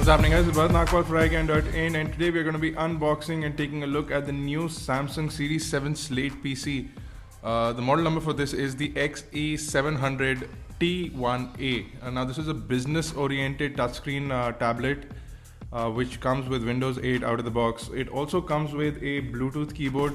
What's happening, guys? It's Nagpal for iGyaan.in, and today we're going to be unboxing and taking a look at the new Samsung Series 7 Slate PC. The model number for this is the XE700T1A. Now this is a business-oriented touchscreen tablet which comes with Windows 8 out of the box. It also comes with a Bluetooth keyboard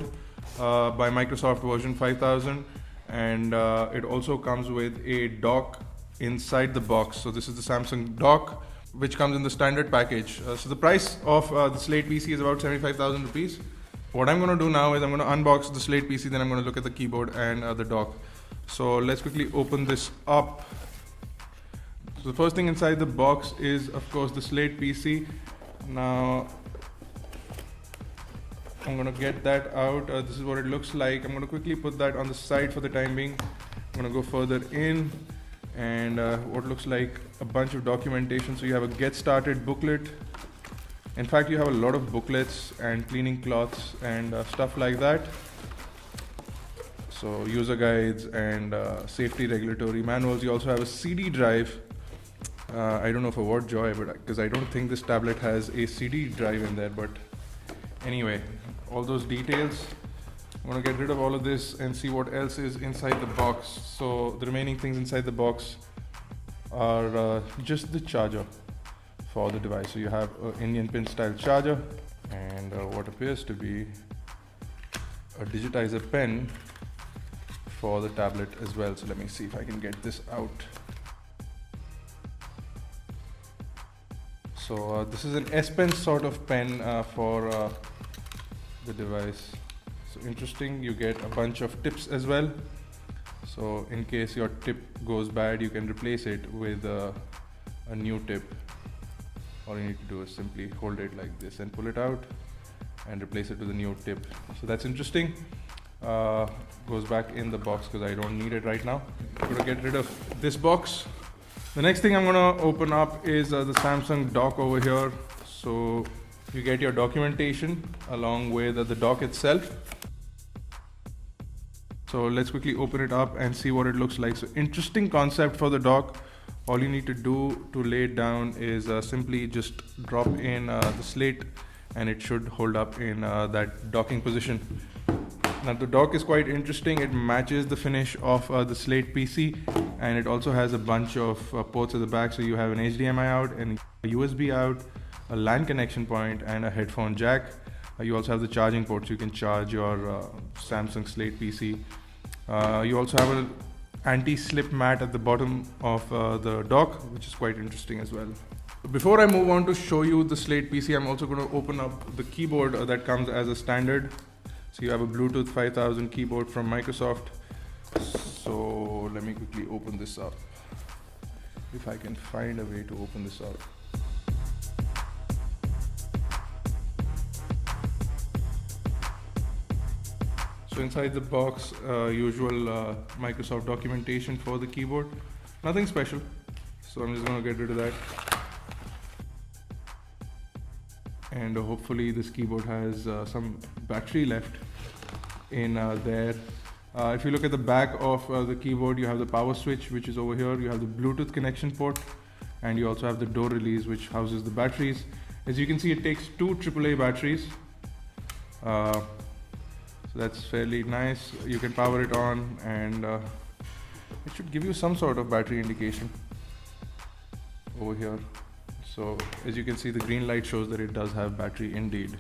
by Microsoft version 5000, and it also comes with a dock inside the box. So this is the Samsung dock, which comes in the standard package. So the price of the Slate PC is about 75,000 rupees. What I'm going to do now is I'm going to unbox the Slate PC, then I'm going to look at the keyboard and the dock. So let's quickly open this up. So the first thing inside the box is, of course, the Slate PC. Now I'm going to get that out. This is what it looks like. I'm going to quickly put that on the side for the time being. I'm going to go further in, and what looks like a bunch of documentation. So you have a get started booklet. In fact, you have a lot of booklets and cleaning cloths and stuff like that. So user guides and safety regulatory manuals. You also have a CD drive. I don't know for what joy, but because I don't think this tablet has a CD drive in there, but anyway, all those details. I'm going to get rid of all of this and see what else is inside the box. So the remaining things inside the box are just the charger for the device. So you have an Indian pin style charger and what appears to be a digitizer pen for the tablet as well. So let me see if I can get this out. So this is an S Pen sort of pen for the device. So interesting, you get a bunch of tips as well. So in case your tip goes bad, you can replace it with a new tip. All you need to do is simply hold it like this and pull it out and replace it with a new tip. So that's interesting. Goes back in the box because I don't need it right now. I'm going to get rid of this box. The next thing I'm going to open up is the Samsung dock over here. So you get your documentation along with the dock itself. So let's quickly open it up and see what it looks like. So interesting concept for the dock. All you need to do to lay it down is simply just drop in the Slate, and it should hold up in that docking position. Now the dock is quite interesting. It matches the finish of the Slate PC, and it also has a bunch of ports at the back. So you have an HDMI out and a USB out, a LAN connection point, and a headphone jack. You also have the charging port, so you can charge your Samsung Slate PC. You also have an anti-slip mat at the bottom of the dock, which is quite interesting as well. Before I move on to show you the Slate PC, I'm also going to open up the keyboard that comes as a standard. So you have a Bluetooth 5000 keyboard from Microsoft. So let me quickly open this up, if I can find a way to open this up. So inside the box, usual Microsoft documentation for the keyboard. Nothing special. So I'm just going to get rid of that. And hopefully this keyboard has some battery left in there. If you look at the back of the keyboard, you have the power switch, which is over here. You have the Bluetooth connection port, and you also have the door release, which houses the batteries. As you can see, it takes two AAA batteries. So that's fairly nice. You can power it on, and it should give you some sort of battery indication over here. So as you can see, the green light shows that it does have battery indeed.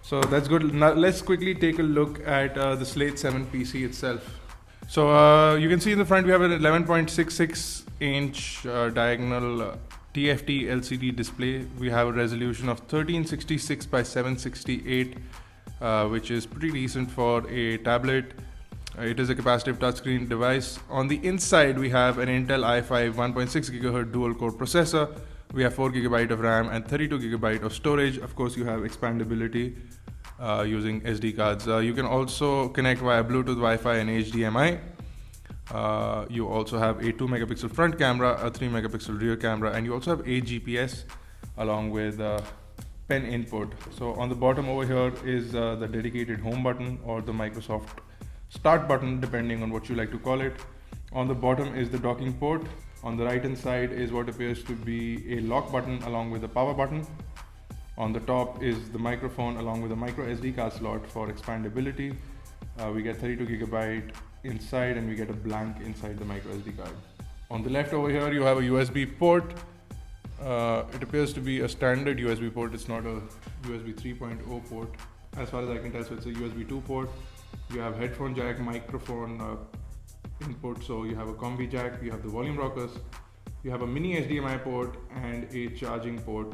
So that's good. Now let's quickly take a look at the Slate 7 PC itself. So you can see in the front we have an 11.66 inch diagonal TFT LCD display. We have a resolution of 1366 by 768, which is pretty decent for a tablet. It is a capacitive touchscreen device. On the inside, we have an Intel i5 1.6 GHz dual-core processor. We have 4 GB of RAM and 32 GB of storage. Of course, you have expandability using SD cards. You can also connect via Bluetooth, Wi-Fi, and HDMI. You also have a 2 megapixel front camera, a 3 megapixel rear camera, and you also have a GPS along with pen input. So on the bottom over here is the dedicated home button or the Microsoft start button, depending on what you like to call it. On the bottom is the docking port. On the right hand side is what appears to be a lock button along with a power button. On the top is the microphone along with a micro SD card slot for expandability. We get 32GB inside, and we get a blank inside the micro SD card. On the left over here you have a USB port. It appears to be a standard USB port. It's not a USB 3.0 port as far as I can tell, so it's a USB 2 port. You have headphone jack, microphone input, so you have a combi jack, you have the volume rockers, you have a mini HDMI port and a charging port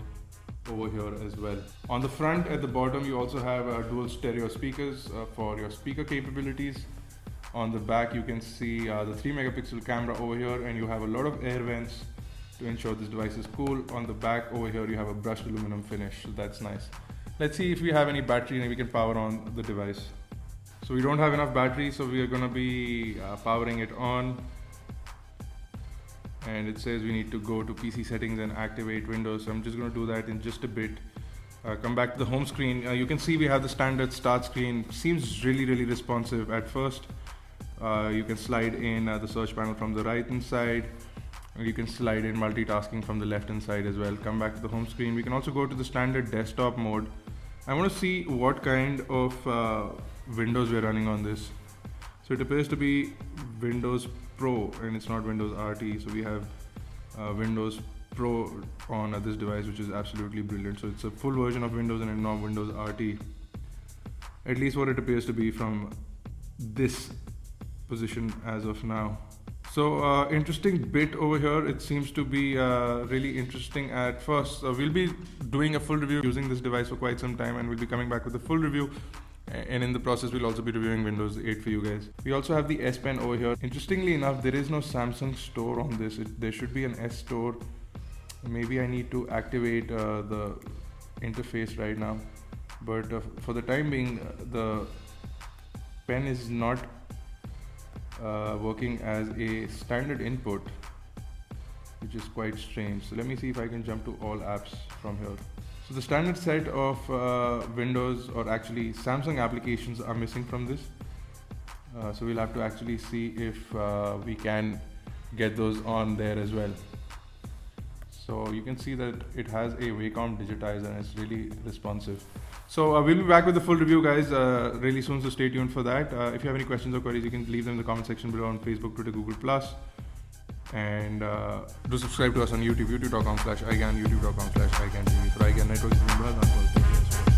over here as well. On the front at the bottom you also have dual stereo speakers for your speaker capabilities. On the back you can see the 3 megapixel camera over here, and you have a lot of air vents to ensure this device is cool. On the back over here you have a brushed aluminum finish, so that's nice. Let's see if we have any battery and we can power on the device. So we don't have enough battery, so we are going to be powering it on, and it says we need to go to PC settings and activate Windows, so I'm just going to do that in just a bit. Come back to the home screen. You can see we have the standard start screen. Seems really responsive at first. You can slide in the search panel from the right hand side. You can slide in multitasking from the left hand side as well. Come back to the home screen. We can also go to the standard desktop mode. I want to see what kind of Windows we're running on this. So it appears to be Windows Pro, and it's not Windows RT. So we have Windows Pro on this device, which is absolutely brilliant. So it's a full version of Windows and not Windows RT. At least what it appears to be from this position as of now. So interesting bit over here. It seems to be really interesting at first. We'll be doing a full review using this device for quite some time, and we'll be coming back with a full review, and in the process we'll also be reviewing Windows 8 for you guys. We also have the S Pen over here. Interestingly enough, there is no Samsung store on this. There should be an S store. Maybe I need to activate the interface right now, but for the time being the pen is not working as a standard input, which is quite strange. So let me see if I can jump to all apps from here. So the standard set of Windows, or actually Samsung applications, are missing from this. So we'll have to actually see if we can get those on there as well. So you can see that it has a Wacom digitizer and it's really responsive. So we'll be back with the full review, guys, really soon, so stay tuned for that. If you have any questions or queries, you can leave them in the comment section below on Facebook, Twitter, Google+. And do subscribe to us on YouTube, youtube.com/iGyaan, youtube.com/iGyaan TV. For iGyaan Network,